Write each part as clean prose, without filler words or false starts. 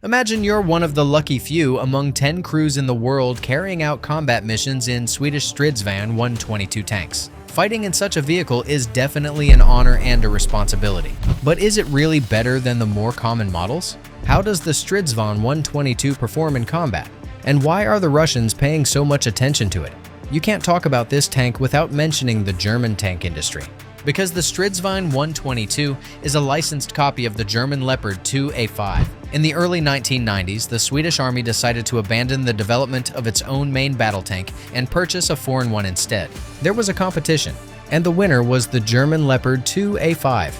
Imagine you're one of the lucky few among 10 crews in the world carrying out combat missions in Swedish Strv 122 tanks. Fighting in such a vehicle is definitely an honor and a responsibility. But is it really better than the more common models? How does the Strv 122 perform in combat? And why are the Russians paying so much attention to it? You can't talk about this tank without mentioning the German tank industry. Because the Strv 122 is a licensed copy of the German Leopard 2A5. In the early 1990s, the Swedish Army decided to abandon the development of its own main battle tank and purchase a foreign one instead. There was a competition, and the winner was the German Leopard 2A5.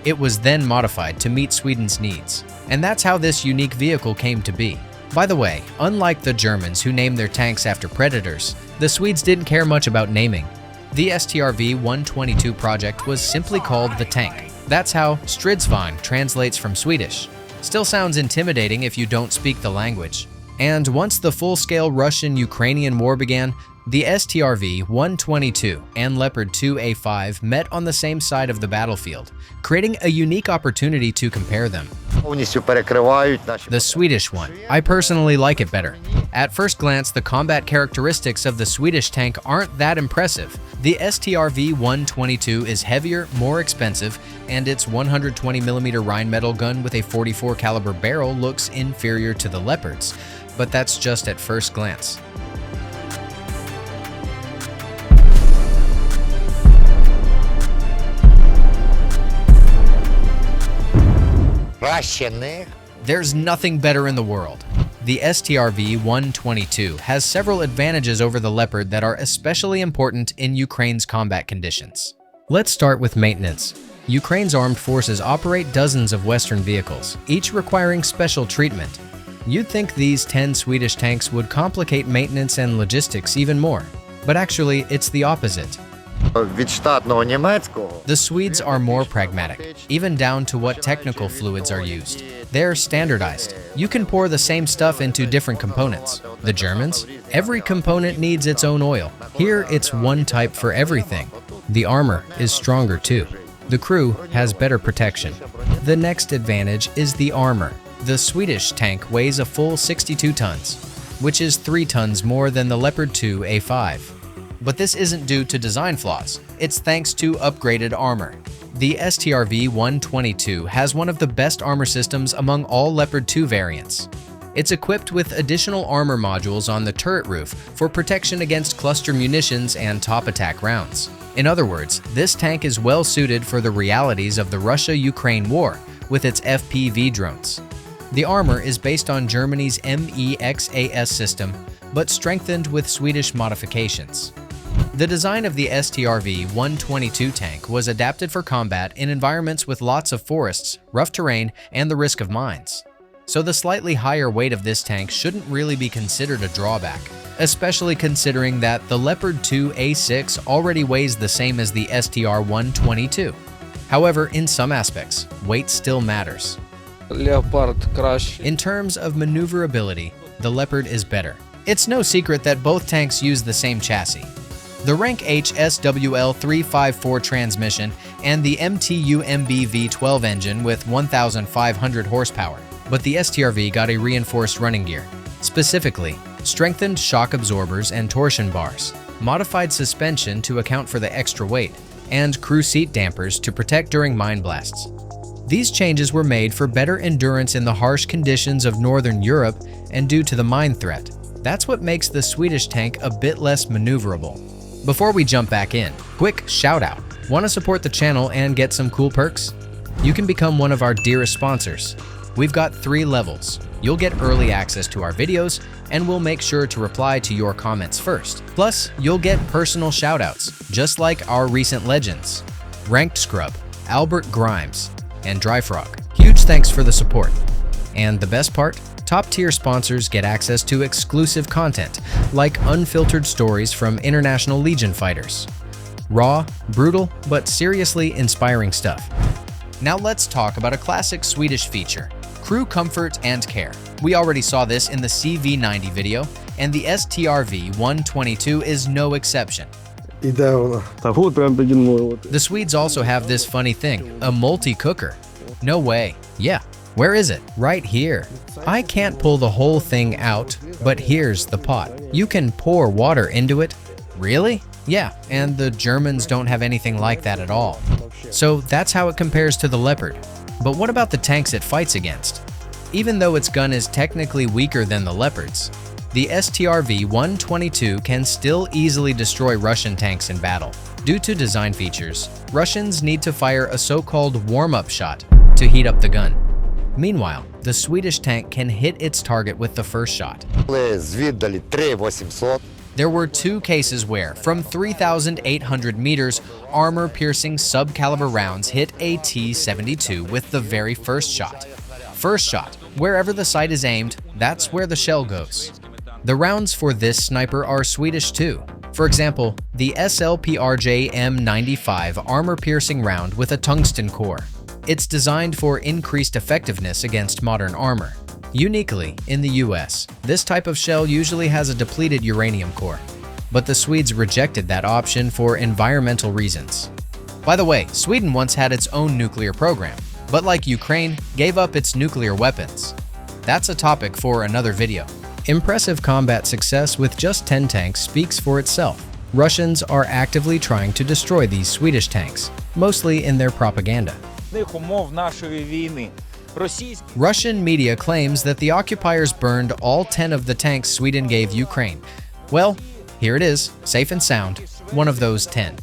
It was then modified to meet Sweden's needs, and that's how this unique vehicle came to be. By the way, unlike the Germans who named their tanks after predators, the Swedes didn't care much about naming. The STRV 122 project was simply called the tank. That's how stridsvagn translates from Swedish. Still sounds intimidating if you don't speak the language. And once the full-scale Russian-Ukrainian war began, the STRV 122 and Leopard 2A5 met on the same side of the battlefield, creating a unique opportunity to compare them. The Swedish one. I personally like it better. At first glance, the combat characteristics of the Swedish tank aren't that impressive. The STRV 122 is heavier, more expensive, and its 120mm Rheinmetall gun with a .44 caliber barrel looks inferior to the Leopard's, but that's just at first glance. There's nothing better in the world. The STRV 122 has several advantages over the Leopard that are especially important in Ukraine's combat conditions. Let's start with maintenance. Ukraine's armed forces operate dozens of Western vehicles, each requiring special treatment. You'd think these 10 Swedish tanks would complicate maintenance and logistics even more, but actually it's the opposite. The Swedes are more pragmatic, even down to what technical fluids are used. They're standardized. You can pour the same stuff into different components. The Germans? Every component needs its own oil. Here, it's one type for everything. The armor is stronger too. The crew has better protection. The next advantage is the armor. The Swedish tank weighs a full 62 tons, which is 3 tons more than the Leopard 2A5. But this isn't due to design flaws. It's thanks to upgraded armor. The STRV 122 has one of the best armor systems among all Leopard 2 variants. It's equipped with additional armor modules on the turret roof for protection against cluster munitions and top attack rounds. In other words, this tank is well suited for the realities of the Russia-Ukraine war with its FPV drones. The armor is based on Germany's MEXAS system, but strengthened with Swedish modifications. The design of the STRV 122 tank was adapted for combat in environments with lots of forests, rough terrain, and the risk of mines. So the slightly higher weight of this tank shouldn't really be considered a drawback, especially considering that the Leopard 2A6 already weighs the same as the STR 122. However, in some aspects, weight still matters. In terms of maneuverability, the Leopard is better. It's no secret that both tanks use the same chassis. The Rank H SWL 354 transmission and the MTU MB V12 engine with 1,500 horsepower, but the STRV got a reinforced running gear. Specifically, strengthened shock absorbers and torsion bars, modified suspension to account for the extra weight, and crew seat dampers to protect during mine blasts. These changes were made for better endurance in the harsh conditions of Northern Europe and due to the mine threat. That's what makes the Swedish tank a bit less maneuverable. Before we jump back in, quick shout out. Want to support the channel and get some cool perks? You can become one of our dearest sponsors. We've got 3 levels. You'll get early access to our videos, and we'll make sure to reply to your comments first. Plus, you'll get personal shout outs, just like our recent legends, Ranked Scrub, Albert Grimes, and Dry Frog. Huge thanks for the support. And the best part? Top-tier sponsors get access to exclusive content, like unfiltered stories from International Legion fighters. Raw, brutal, but seriously inspiring stuff. Now let's talk about a classic Swedish feature, crew comfort and care. We already saw this in the CV90 video, and the STRV 122 is no exception. The Swedes also have this funny thing, a multi-cooker. No way. Yeah. Where is it? Right here. I can't pull the whole thing out, but here's the pot. You can pour water into it. Really? Yeah, and the Germans don't have anything like that at all. So that's how it compares to the Leopard. But what about the tanks it fights against? Even though its gun is technically weaker than the Leopard's, the STRV-122 can still easily destroy Russian tanks in battle. Due to design features, Russians need to fire a so-called warm-up shot to heat up the gun. Meanwhile, the Swedish tank can hit its target with the first shot. There were 2 cases where, from 3,800 meters, armor-piercing sub-caliber rounds hit a T-72 with the very first shot. First shot, wherever the sight is aimed, that's where the shell goes. The rounds for this sniper are Swedish too. For example, the SLPRJ M95 armor-piercing round with a tungsten core. It's designed for increased effectiveness against modern armor. Uniquely, in the US, this type of shell usually has a depleted uranium core, but the Swedes rejected that option for environmental reasons. By the way, Sweden once had its own nuclear program, but like Ukraine, gave up its nuclear weapons. That's a topic for another video. Impressive combat success with just 10 tanks speaks for itself. Russians are actively trying to destroy these Swedish tanks, mostly in their propaganda. Russian media claims that the occupiers burned all 10 of the tanks Sweden gave Ukraine. Well, here it is, safe and sound, one of those 10.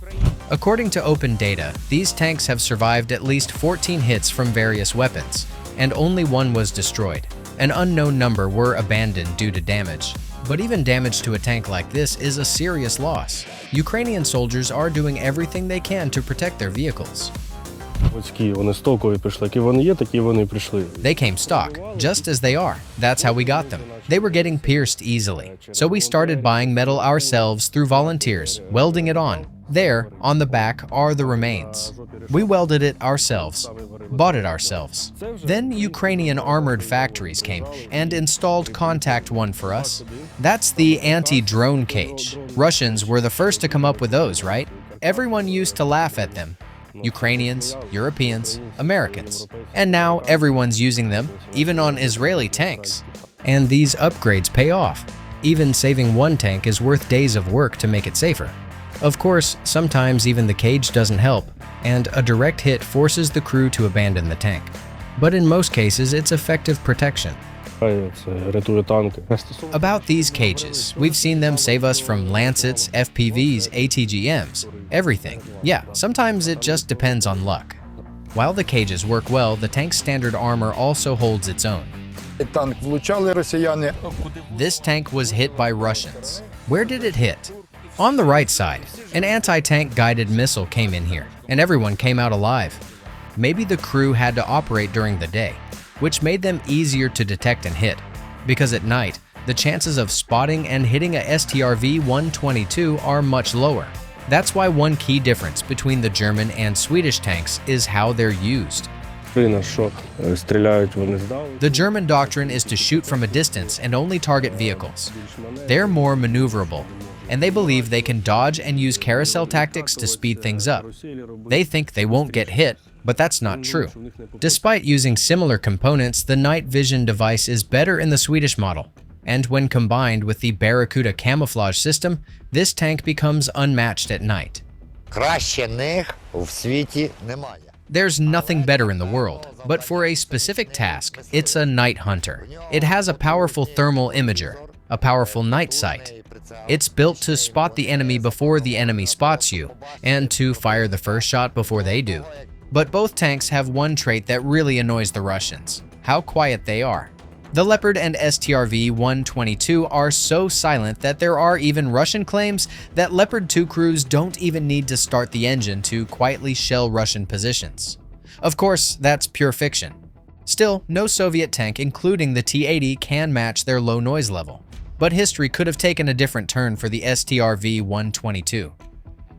According to open data, these tanks have survived at least 14 hits from various weapons, and only 1 was destroyed. An unknown number were abandoned due to damage. But even damage to a tank like this is a serious loss. Ukrainian soldiers are doing everything they can to protect their vehicles. They came stock, just as they are. That's how we got them. They were getting pierced easily. So we started buying metal ourselves through volunteers, welding it on. There, on the back, are the remains. We welded it ourselves, bought it ourselves. Then Ukrainian armored factories came and installed Contact One for us. That's the anti-drone cage. Russians were the first to come up with those, right? Everyone used to laugh at them. Ukrainians, Europeans, Americans. And now everyone's using them, even on Israeli tanks. And these upgrades pay off. Even saving one tank is worth days of work to make it safer. Of course, sometimes even the cage doesn't help, and a direct hit forces the crew to abandon the tank. But in most cases, it's effective protection. About these cages, we've seen them save us from Lancets, FPVs, ATGMs, everything. Yeah, sometimes it just depends on luck. While the cages work well, the tank's standard armor also holds its own. This tank was hit by Russians. Where did it hit? On the right side, an anti-tank guided missile came in here, and everyone came out alive. Maybe the crew had to operate during the day, which made them easier to detect and hit, because at night, the chances of spotting and hitting a STRV-122 are much lower. That's why one key difference between the German and Swedish tanks is how they're used. The German doctrine is to shoot from a distance and only target vehicles. They're more maneuverable, and they believe they can dodge and use carousel tactics to speed things up. They think they won't get hit, but that's not true. Despite using similar components, the night vision device is better in the Swedish model, and when combined with the Barracuda camouflage system, this tank becomes unmatched at night. There's nothing better in the world, but for a specific task, it's a night hunter. It has a powerful thermal imager, a powerful night sight. It's built to spot the enemy before the enemy spots you, and to fire the first shot before they do. But both tanks have one trait that really annoys the Russians: how quiet they are. The Leopard and STRV-122 are so silent that there are even Russian claims that Leopard 2 crews don't even need to start the engine to quietly shell Russian positions. Of course, that's pure fiction. Still, no Soviet tank, including the T-80, can match their low noise level. But history could have taken a different turn for the STRV-122.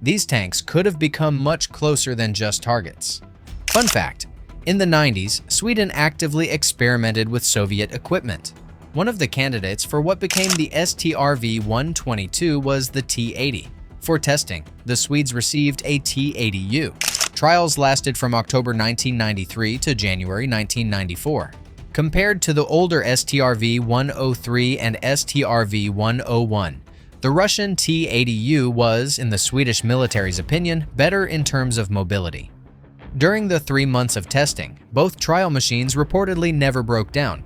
These tanks could have become much closer than just targets. Fun fact: in the 90s, Sweden actively experimented with Soviet equipment. One of the candidates for what became the STRV-122 was the T-80. For testing, the Swedes received a T-80U. Trials lasted from October 1993 to January 1994. Compared to the older STRV-103 and STRV-101, the Russian T-80U was, in the Swedish military's opinion, better in terms of mobility. During the 3 months of testing, both trial machines reportedly never broke down.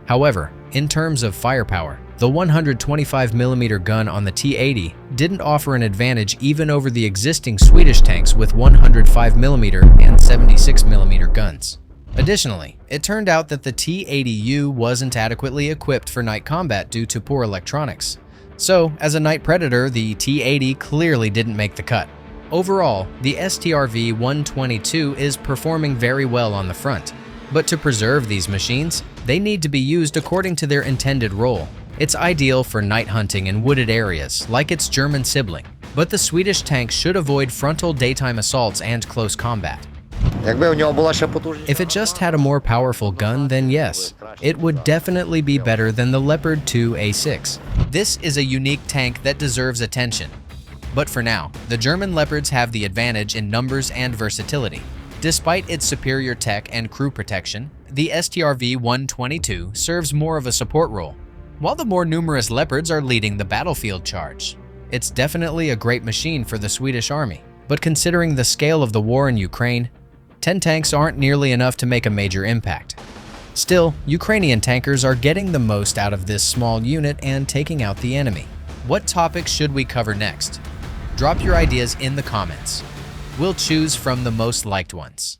However, in terms of firepower, the 125mm gun on the T-80 didn't offer an advantage even over the existing Swedish tanks with 105mm and 76mm guns. Additionally, it turned out that the T-80U wasn't adequately equipped for night combat due to poor electronics. So, as a night predator, the T-80 clearly didn't make the cut. Overall, the STRV-122 is performing very well on the front. But to preserve these machines, they need to be used according to their intended role. It's ideal for night hunting in wooded areas, like its German sibling, but the Swedish tank should avoid frontal daytime assaults and close combat. If it just had a more powerful gun, then yes, it would definitely be better than the Leopard 2A6. This is a unique tank that deserves attention. But for now, the German Leopards have the advantage in numbers and versatility. Despite its superior tech and crew protection, the STRV-122 serves more of a support role, while the more numerous Leopards are leading the battlefield charge. It's definitely a great machine for the Swedish Army, but considering the scale of the war in Ukraine, 10 tanks aren't nearly enough to make a major impact. Still, Ukrainian tankers are getting the most out of this small unit and taking out the enemy. What topics should we cover next? Drop your ideas in the comments. We'll choose from the most liked ones.